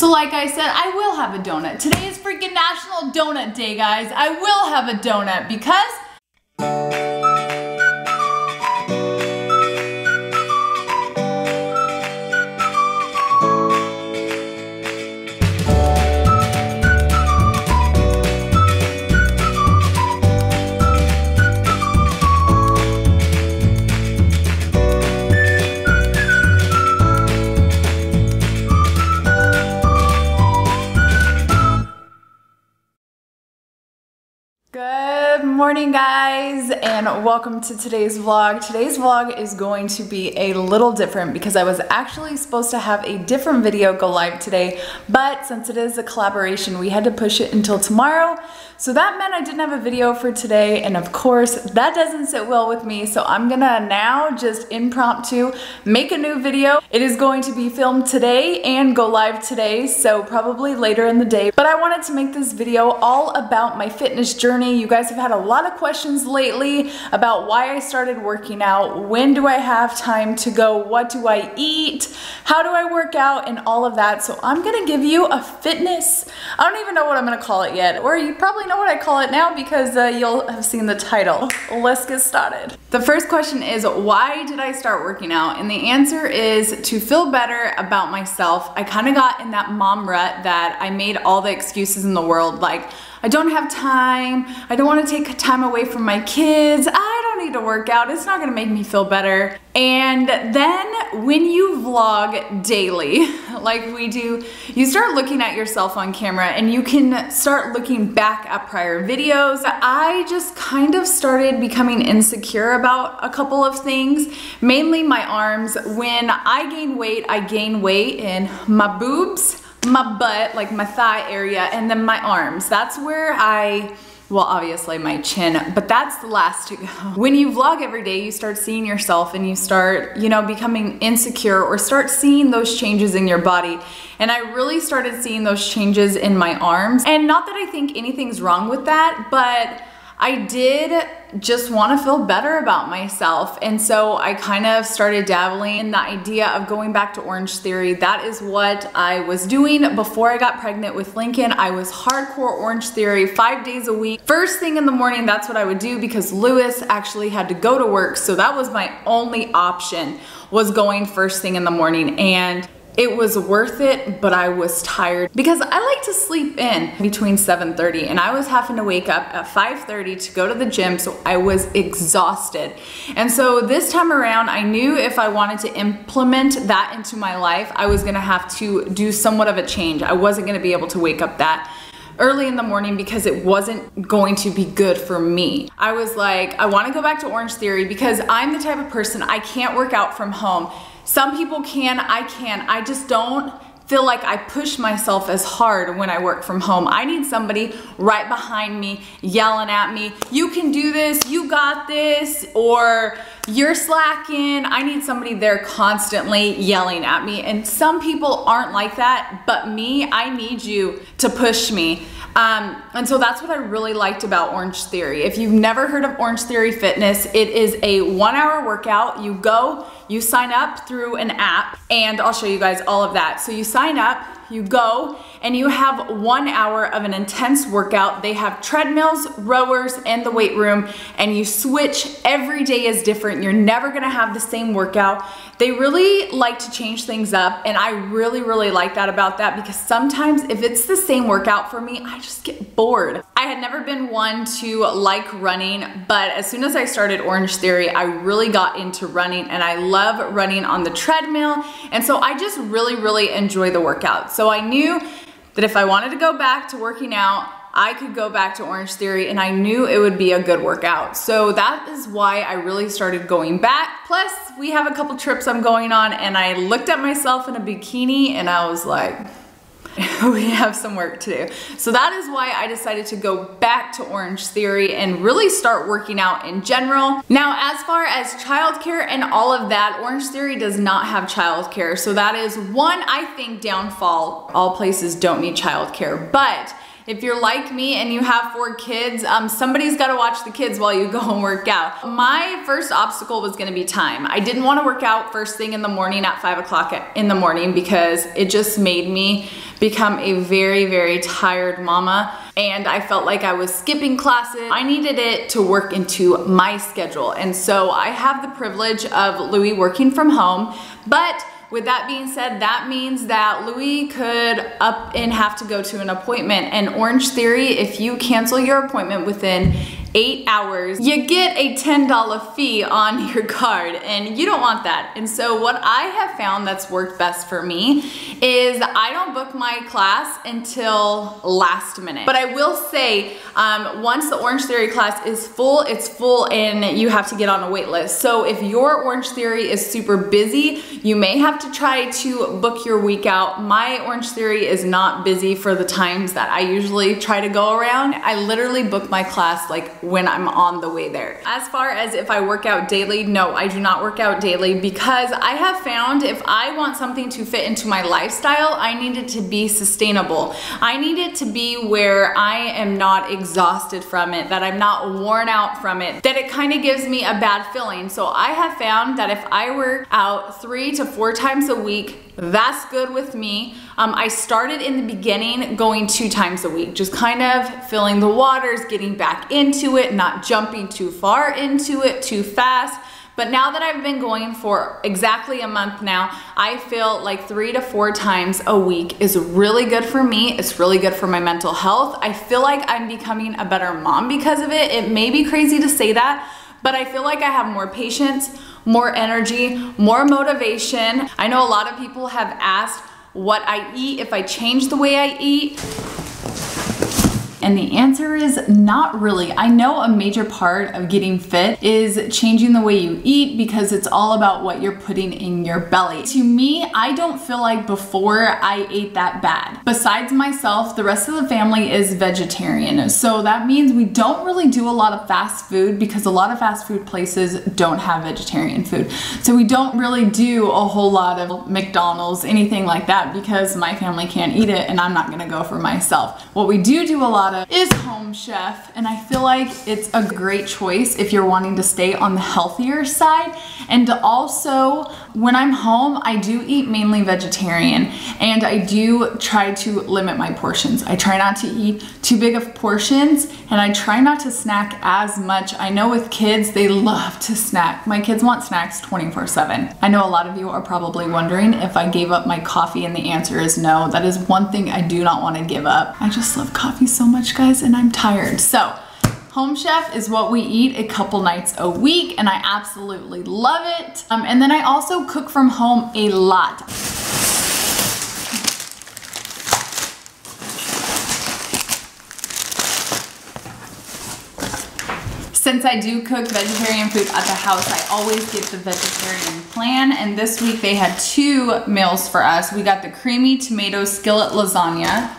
So like I said, I will have a donut. Today is freaking National Donut Day, guys. I will have a donut because good morning, guys, and welcome to today's vlog. Today's vlog is going to be a little different because I was actually supposed to have a different video go live today, but since it is a collaboration, we had to push it until tomorrow. So that meant I didn't have a video for today, and of course, that doesn't sit well with me, so I'm gonna now just impromptu make a new video. It is going to be filmed today and go live today, so probably later in the day. But I wanted to make this video all about my fitness journey. You guys have had a lot of questions lately about why I started working out, when do I have time to go, what do I eat, how do I work out, and all of that. So I'm gonna give you a fitness, I don't even know what I'm gonna call it yet, or you probably know what I call it now because you'll have seen the title. Let's get started. The first question is, why did I start working out? And the answer is to feel better about myself. I kind of got in that mom rut that I made all the excuses in the world, like I don't have time, I don't want to take time away from my kids, I don't need to work out, it's not gonna make me feel better. And then when you vlog daily, like we do, you start looking at yourself on camera and you can start looking back at prior videos. I just kind of started becoming insecure about a couple of things, mainly my arms. When I gain weight in my boobs, my butt, like my thigh area, and then my arms. That's where well, obviously my chin, but that's the last to go. When you vlog every day, you start seeing yourself and you start, you know, becoming insecure or start seeing those changes in your body. And I really started seeing those changes in my arms. And not that I think anything's wrong with that, but I did just want to feel better about myself. And so I kind of started dabbling in the idea of going back to Orange Theory. That is what I was doing before I got pregnant with Lincoln. I was hardcore Orange Theory 5 days a week. First thing in the morning, that's what I would do because Lewis actually had to go to work. So that was my only option, was going first thing in the morning. And it was worth it, but I was tired because I like to sleep in between 7:30 and I was having to wake up at 5:30 to go to the gym, so I was exhausted. And so this time around, I knew if I wanted to implement that into my life, I was gonna have to do somewhat of a change. I wasn't gonna be able to wake up that early in the morning because it wasn't going to be good for me. I was like, I wanna go back to Orange Theory because I'm the type of person, I can't work out from home. Some people can, I can't. I just don't feel like I push myself as hard when I work from home. I need somebody right behind me yelling at me, you can do this, you got this, or you're slacking. I need somebody there constantly yelling at me. And some people aren't like that, but me, I need you to push me. And so that's what I really liked about Orange Theory. If you've never heard of Orange Theory Fitness, it is a 1 hour workout. You go, you sign up through an app, and I'll show you guys all of that. So you sign up, you go, and you have 1 hour of an intense workout. They have treadmills, rowers, and the weight room, and you switch. Every day is different. You're never gonna have the same workout. They really like to change things up, and I really, really like that about that because sometimes if it's the same workout for me, I just get bored. I had never been one to like running, but as soon as I started Orange Theory, I really got into running, and I love running on the treadmill, and so I just really, really enjoy the workout. So I knew that if I wanted to go back to working out, I could go back to Orange Theory, and I knew it would be a good workout. So that is why I really started going back. Plus, we have a couple trips I'm going on, and I looked at myself in a bikini and I was like, we have some work to do. So that is why I decided to go back to Orange Theory and really start working out in general. Now, as far as childcare and all of that, Orange Theory does not have childcare. So that is one, I think, downfall. All places don't need childcare, but if you're like me and you have 4 kids, somebody's gotta watch the kids while you go and work out. My first obstacle was gonna be time. I didn't wanna work out first thing in the morning at 5 o'clock in the morning because it just made me become a very, very tired mama, and I felt like I was skipping classes. I needed it to work into my schedule. And so I have the privilege of Louis working from home, but with that being said, that means that Louis could up and have to go to an appointment. And Orange Theory, if you cancel your appointment within 8 hours, you get a $10 fee on your card, and you don't want that. And so what I have found that's worked best for me is I don't book my class until last minute. But I will say, once the Orange Theory class is full, it's full and you have to get on a wait list. So if your Orange Theory is super busy, you may have to try to book your week out. My Orange Theory is not busy for the times that I usually try to go around. I literally book my class like when I'm on the way there. As far as if I work out daily, no, I do not work out daily, because I have found if I want something to fit into my lifestyle, I need it to be sustainable. I need it to be where I am not exhausted from it, that I'm not worn out from it, that it kind of gives me a bad feeling. So I have found that if I work out 3 to 4 times a week, that's good with me. I started in the beginning going 2 times a week, just kind of filling the waters, getting back into it, not jumping too far into it too fast. But now that I've been going for exactly a month now, I feel like 3 to 4 times a week is really good for me. It's really good for my mental health. I feel like I'm becoming a better mom because of it. It may be crazy to say that, but I feel like I have more patience, more energy, more motivation. I know a lot of people have asked what I eat, if I change the way I eat. And the answer is not really. I know a major part of getting fit is changing the way you eat, because it's all about what you're putting in your belly. To me, I don't feel like before I ate that bad. Besides myself, the rest of the family is vegetarian. So that means we don't really do a lot of fast food, because a lot of fast food places don't have vegetarian food. So we don't really do a whole lot of McDonald's, anything like that, because my family can't eat it and I'm not gonna go for myself. What we do a lot of is Home Chef, and I feel like it's a great choice if you're wanting to stay on the healthier side. And also, when I'm home, I do eat mainly vegetarian, and I do try to limit my portions. I try not to eat too big of portions, and I try not to snack as much. I know with kids, they love to snack. My kids want snacks 24/7. I know a lot of you are probably wondering if I gave up my coffee, and the answer is no. That is one thing I do not want to give up. I just love coffee so much, guys, and I'm tired. So Home Chef is what we eat a couple nights a week, and I absolutely love it. And then I also cook from home a lot. Since I do cook vegetarian food at the house, I always get the vegetarian plan, and this week they had 2 meals for us. We got the creamy tomato skillet lasagna,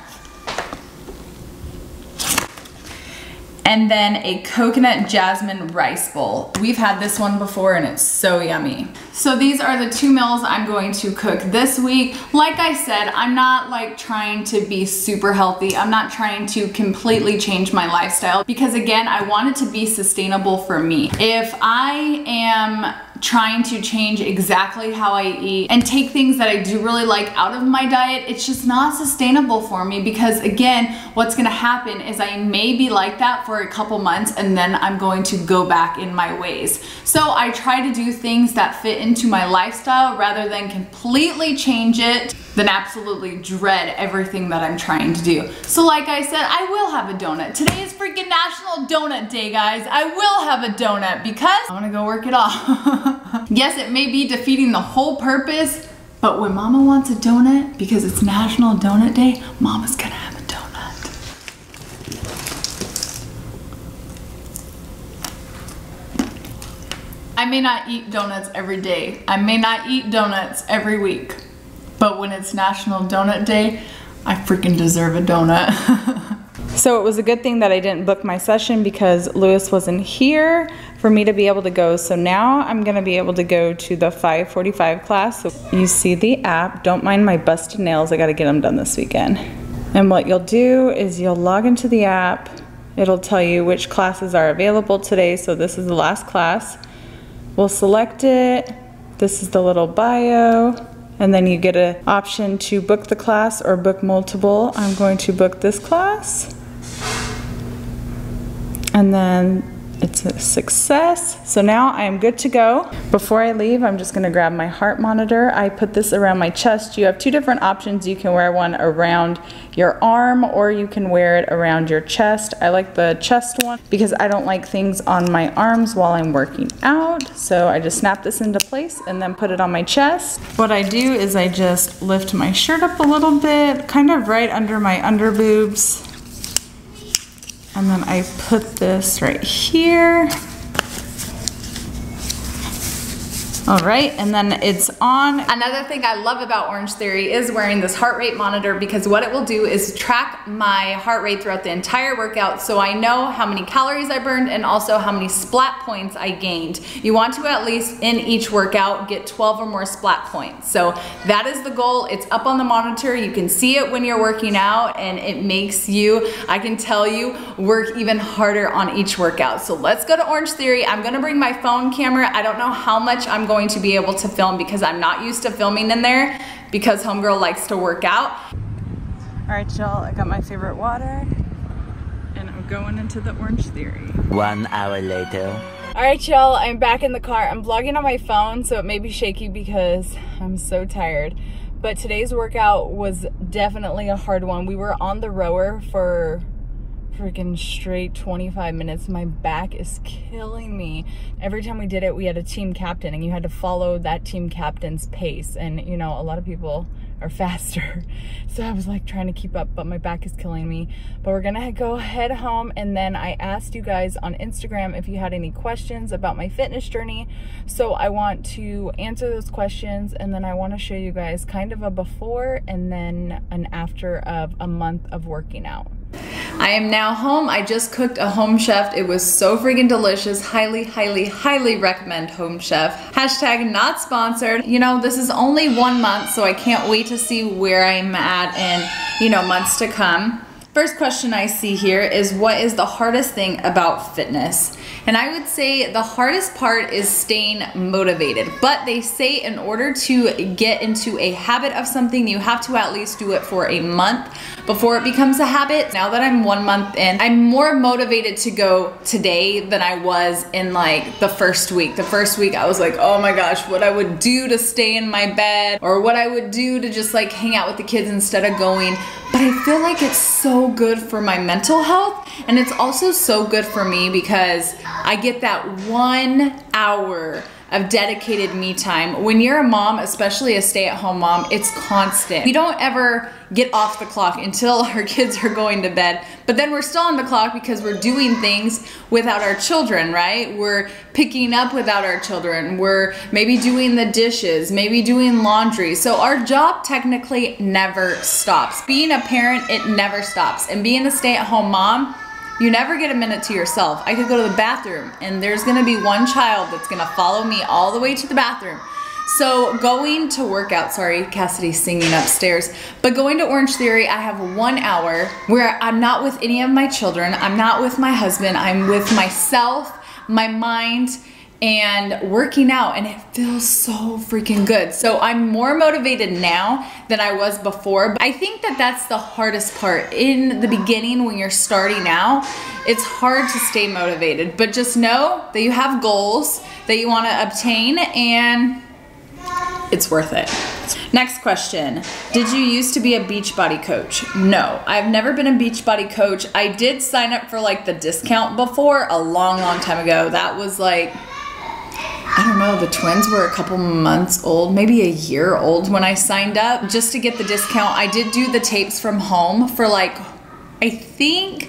and then a coconut jasmine rice bowl. We've had this one before and it's so yummy. So these are the 2 meals I'm going to cook this week. Like I said, I'm not like trying to be super healthy. I'm not trying to completely change my lifestyle, because again, I want it to be sustainable for me. If I am trying to change exactly how I eat and take things that I do really like out of my diet, it's just not sustainable for me, because again, what's gonna happen is I may be like that for a couple months and then I'm going to go back in my ways. So I try to do things that fit into my lifestyle rather than completely change it, then absolutely dread everything that I'm trying to do. So like I said, I will have a donut. Today is freaking National Donut Day, guys. I will have a donut because I wanna go work it off. Yes, it may be defeating the whole purpose, but when Mama wants a donut, because it's National Donut Day, Mama's gonna have a donut. I may not eat donuts every day. I may not eat donuts every week. But when it's National Donut Day, I freaking deserve a donut. So it was a good thing that I didn't book my session, because Lewis wasn't here for me to be able to go. So now I'm gonna be able to go to the 5:45 class. So you see the app. Don't mind my busted nails. I gotta get them done this weekend. And what you'll do is you'll log into the app. It'll tell you which classes are available today. So this is the last class. We'll select it. This is the little bio. And then you get an option to book the class or book multiple. I'm going to book this class. And then it's a success. So now I am good to go. Before I leave, I'm just gonna grab my heart monitor. I put this around my chest. You have two different options. You can wear one around your arm or you can wear it around your chest. I like the chest one because I don't like things on my arms while I'm working out. So I just snap this into place and then put it on my chest. What I do is I just lift my shirt up a little bit, kind of right under my underboobs. And then I put this right here. All right, and then it's on. Another thing I love about Orange Theory is wearing this heart rate monitor because what it will do is track my heart rate throughout the entire workout so I know how many calories I burned and also how many splat points I gained. You want to at least in each workout get 12 or more splat points. So that is the goal. It's up on the monitor. You can see it when you're working out and it makes you, I can tell you, work even harder on each workout. So let's go to Orange Theory. I'm gonna bring my phone camera. I don't know how much I'm going to be able to film because I'm not used to filming in there because homegirl likes to work out. All right, y'all, I got my favorite water and I'm going into the Orange Theory. 1 hour later. All right, y'all, I'm back in the car. I'm vlogging on my phone, so it may be shaky because I'm so tired. But today's workout was definitely a hard one. We were on the rower for freaking straight 25 minutes. My back is killing me. Every time we did it, we had a team captain and you had to follow that team captain's pace. And you know, a lot of people are faster. So I was like trying to keep up, but my back is killing me. But we're gonna go head home. And then I asked you guys on Instagram if you had any questions about my fitness journey. So I want to answer those questions and then I want to show you guys kind of a before and then an after of a month of working out. I am now home. I just cooked a Home Chef. It was so freaking delicious. Highly, highly, highly recommend Home Chef. Hashtag not sponsored. You know, this is only 1 month, so I can't wait to see where I'm at in, you know, months to come. First question I see here is what is the hardest thing about fitness? And I would say the hardest part is staying motivated. But they say in order to get into a habit of something, you have to at least do it for a month before it becomes a habit. Now that I'm 1 month in, I'm more motivated to go today than I was in like the first week. The first week I was like, oh my gosh, what I would do to stay in my bed or what I would do to just like hang out with the kids instead of going. But I feel like it's so good for my mental health and it's also so good for me because I get that 1 hour of dedicated me time. When you're a mom, especially a stay-at-home mom, it's constant. We don't ever get off the clock until our kids are going to bed, but then we're still on the clock because we're doing things without our children, right? We're picking up without our children. We're maybe doing the dishes, maybe doing laundry. So our job technically never stops. Being a parent, it never stops. And being a stay-at-home mom, you never get a minute to yourself. I could go to the bathroom and there's gonna be one child that's gonna follow me all the way to the bathroom. So going to workout, sorry, Cassidy's singing upstairs, but going to Orange Theory, I have 1 hour where I'm not with any of my children, I'm not with my husband, I'm with myself, my mind, and working out, and it feels so freaking good. So I'm more motivated now than I was before. But I think that that's the hardest part. In the beginning, when you're starting out, it's hard to stay motivated, but just know that you have goals that you want to obtain and it's worth it. Next question. Did you used to be a Beachbody coach? No, I've never been a Beachbody coach. I did sign up for like the discount before a long, long time ago. That was like, I don't know, the twins were a couple months old, maybe a year old when I signed up. Just to get the discount, I did do the tapes from home for like, I think,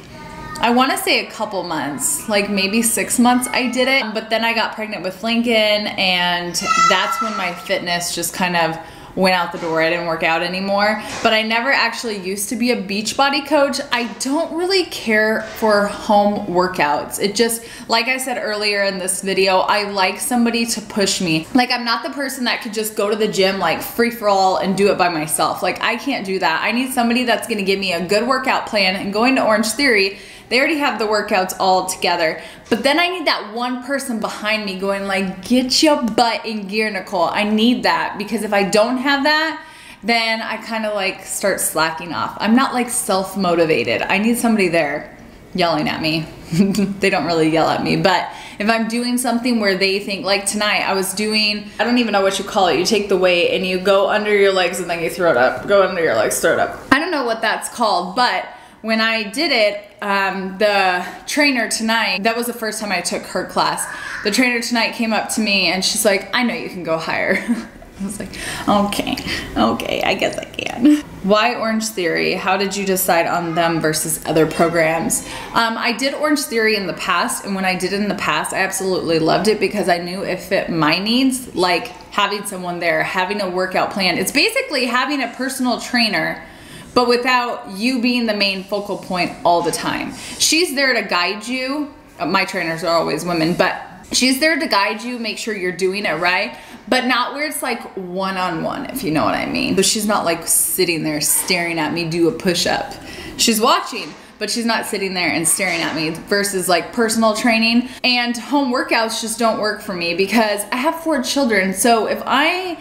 I wanna say a couple months, like maybe 6 months I did it. But then I got pregnant with Lincoln and that's when my fitness just kind of went out the door. I didn't work out anymore, but I never actually used to be a Beachbody coach. I don't really care for home workouts. It just, like I said earlier in this video, I like somebody to push me. Like I'm not the person that could just go to the gym like free for all and do it by myself. Like I can't do that. I need somebody that's gonna give me a good workout plan, and going to Orange Theory, they already have the workouts all together. But then I need that one person behind me going like, get your butt in gear, Nicole. I need that, because if I don't have that, then I kind of like start slacking off. I'm not like self-motivated. I need somebody there yelling at me. They don't really yell at me, but if I'm doing something where they think, like tonight I was doing, I don't even know what you call it. You take the weight and you go under your legs and then you throw it up. Go under your legs, throw it up. I don't know what that's called, but when I did it, the trainer tonight, that was the first time I took her class. The trainer tonight came up to me and she's like, I know you can go higher. I was like, okay, I guess I can. Why Orange Theory? How did you decide on them versus other programs? I did Orange Theory in the past, and when I did it in the past, I absolutely loved it because I knew it fit my needs, like having someone there, having a workout plan. It's basically having a personal trainer, but without you being the main focal point all the time. She's there to guide you. My trainers are always women, but she's there to guide you, make sure you're doing it right, but not where it's like one-on-one, if you know what I mean. So she's not like sitting there staring at me do a push-up. She's watching, but she's not sitting there and staring at me, versus like personal training. And home workouts just don't work for me because I have 4 children. So if I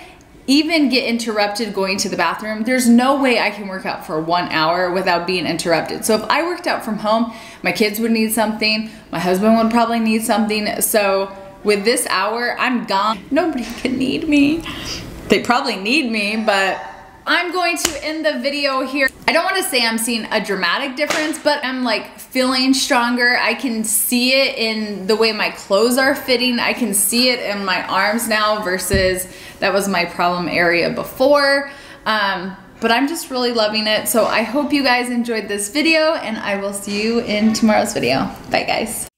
even get interrupted going to the bathroom, there's no way I can work out for 1 hour without being interrupted. So if I worked out from home, my kids would need something, my husband would probably need something. So with this hour, I'm gone. Nobody can need me. They probably need me, but I'm going to end the video here. I don't want to say I'm seeing a dramatic difference, but I'm like feeling stronger. I can see it in the way my clothes are fitting. I can see it in my arms now versus that was my problem area before. But I'm just really loving it. So I hope you guys enjoyed this video, and I will see you in tomorrow's video. Bye guys.